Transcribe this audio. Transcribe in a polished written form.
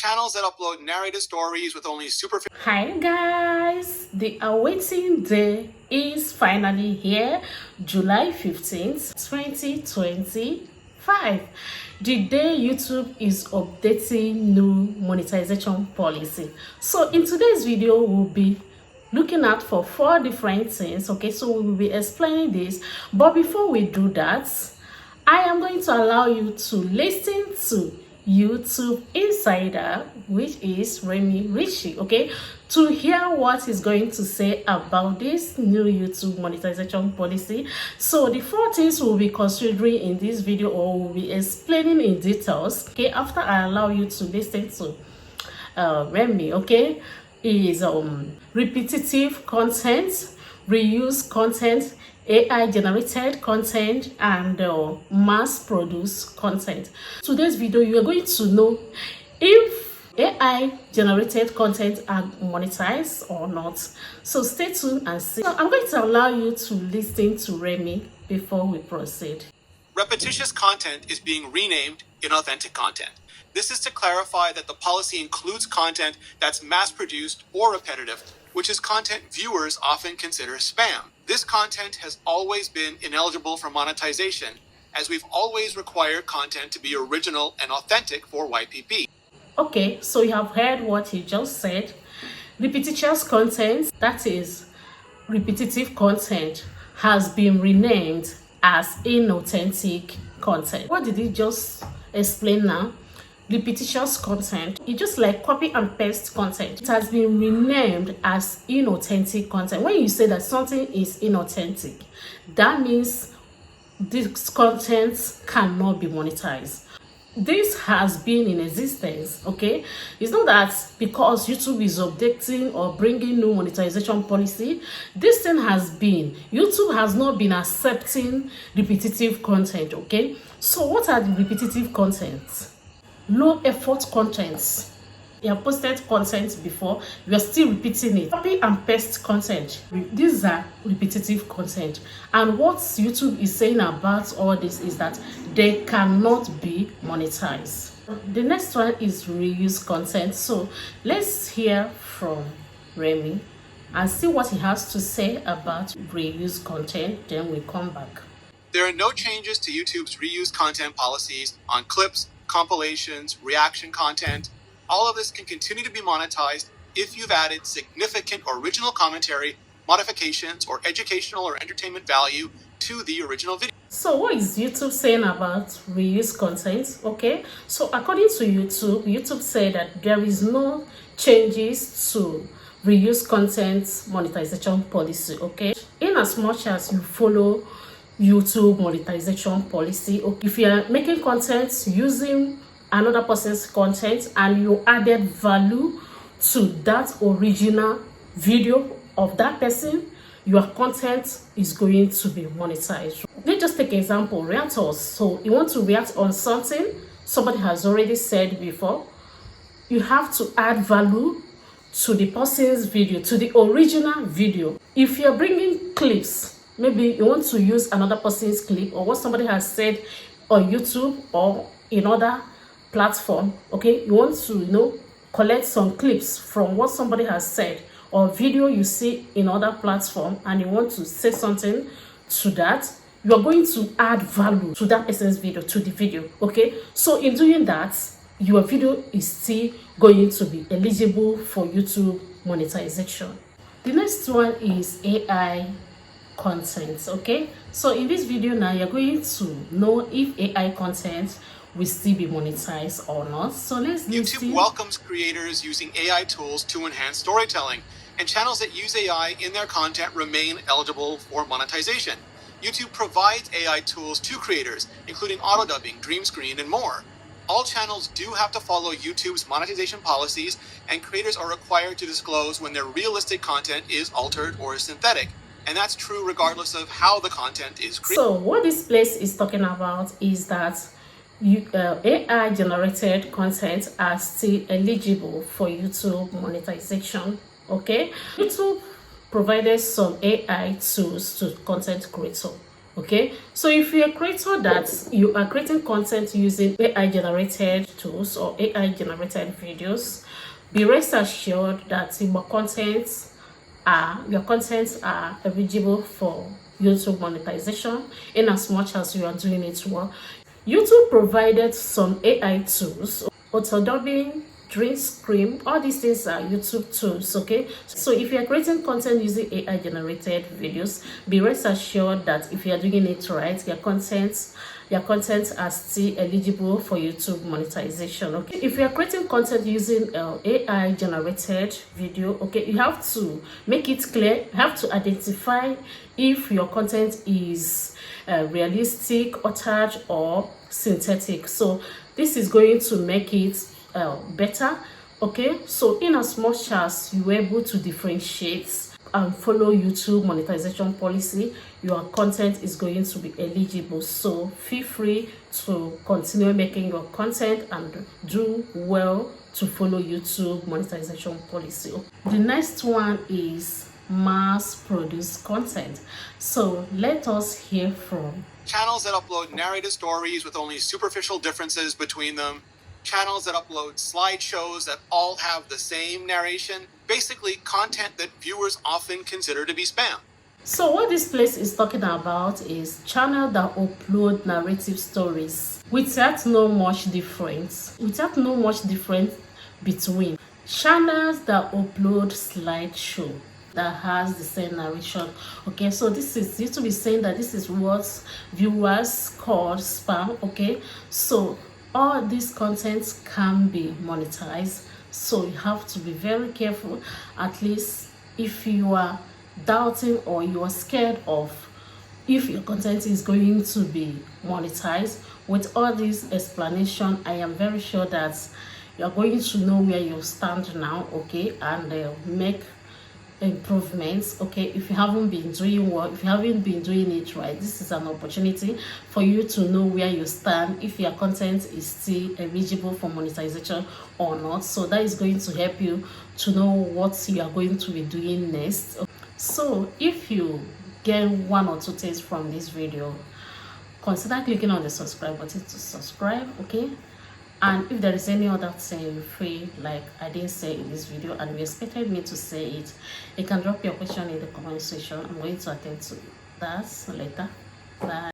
channels that upload narrated stories with only superficial... Hi guys, the awaiting day is finally here, July 15th, 2025. The day YouTube is updating new monetization policy. So in today's video, we'll be looking at for 4 different things. Okay, so we will be explaining this. But before we do that, I am going to allow you to listen to YouTube Insider, which is Remy Richie, okay, to hear what he's going to say about this new YouTube monetization policy. So the 4 things we'll be considering in this video, or we'll be explaining in details, okay, after I allow you to listen to Remy, okay, is repetitive content, reuse content, AI generated content, and mass produced content. Today's video, you are going to know if AI generated content are monetized or not. So stay tuned and see. So I'm going to allow you to listen to Remy before we proceed. Repetitious content is being renamed inauthentic content. This is to clarify that the policy includes content that's mass-produced or repetitive, which is content viewers often consider spam. This content has always been ineligible for monetization, as we've always required content to be original and authentic for YPP. Okay, so you have heard what he just said. Repetitious content, that is repetitive content, has been renamed as inauthentic content. What did he just explain now? Repetitious content, it's just like copy and paste content. It has been renamed as inauthentic content. When you say that something is inauthentic, that means this content cannot be monetized. This has been in existence, okay? It's not that because YouTube is updating or bringing new monetization policy. This thing has been, YouTube has not been accepting repetitive content, okay? So what are the repetitive contents? Low effort contents. You have posted content before, you are still repeating it. Copy and paste content. These are repetitive content. And what YouTube is saying about all this is that they cannot be monetized. The next one is reuse content. So let's hear from Remy and see what he has to say about reuse content. Then we come back. There are no changes to YouTube's reuse content policies on clips, compilations, reaction content. All of this can continue to be monetized if you've added significant original commentary, modifications, or educational or entertainment value to the original video. So what is YouTube saying about reuse content? Okay, so according to YouTube said that there is no changes to reuse content monetization policy, okay? In as much as you follow YouTube monetization policy, okay, if you are making content using another person's content and you added value to that original video of that person, your content is going to be monetized. Let's just take an example, reactors. So you want to react on something somebody has already said before, you have to add value to the person's video, to the original video. If you're bringing clips, maybe you want to use another person's clip or what somebody has said on YouTube or in other platform, okay, you want to collect some clips from what somebody has said or video you see in other platform and you want to say something to that, you're going to add value to that person's video, to the video, okay? So in doing that, your video is still going to be eligible for YouTube monetization. The next one is AI content, okay? So in this video now, you're going to know if AI content will still be monetized or not. So let's YouTube welcomes creators using AI tools to enhance storytelling, and channels that use AI in their content remain eligible for monetization. YouTube provides AI tools to creators, including auto-dubbing, dream screen, and more. All channels do have to follow YouTube's monetization policies, and creators are required to disclose when their realistic content is altered or synthetic. And that's true regardless of how the content is created. So what this place is talking about is that AI generated content are still eligible for YouTube monetization, okay? YouTube provided some AI tools to content creators, Okay, so if you're a creator that you are creating content using AI generated tools or AI generated videos, be rest assured that your contents are eligible for YouTube monetization in as much as you are doing it well. YouTube provided some AI tools, auto dubbing, drink screen, all these things are YouTube tools. Okay, so if you're creating content using AI generated videos, be rest assured that if you're doing it right, your contents are still eligible for YouTube monetization. Okay, if you're creating content using AI generated video, okay, you have to make it clear, you have to identify if your content is realistic, altered, or synthetic. So this is going to make it better. Okay, so in as much as you're able to differentiate and follow YouTube monetization policy, your content is going to be eligible. So feel free to continue making your content and do well to follow YouTube monetization policy. The next one is mass produced content. So let us hear from channels that upload narrated stories with only superficial differences between them, channels that upload slideshows that all have the same narration, basically content that viewers often consider to be spam. So what this place is talking about is channel that upload narrative stories without no much difference between channels that upload slideshow that has the same narration. Okay, so this is YouTube is saying that this is what viewers call spam. Okay, so all these contents can be monetized, so you have to be very careful. At least if you are doubting or you are scared of if your content is going to be monetized, with all this explanation, I am very sure that you're going to know where you stand now. Okay, and make improvements. Okay, if you haven't been doing well, if you haven't been doing it right, this is an opportunity for you to know where you stand, if your content is still eligible for monetization or not. So that is going to help you to know what you are going to be doing next. So if you get one or two things from this video, consider clicking on the subscribe button to subscribe. Okay, and if there is any other thing free like I didn't say in this video and you expected me to say it, you can drop your question in the comment section. I'm going to attend to that later. Bye.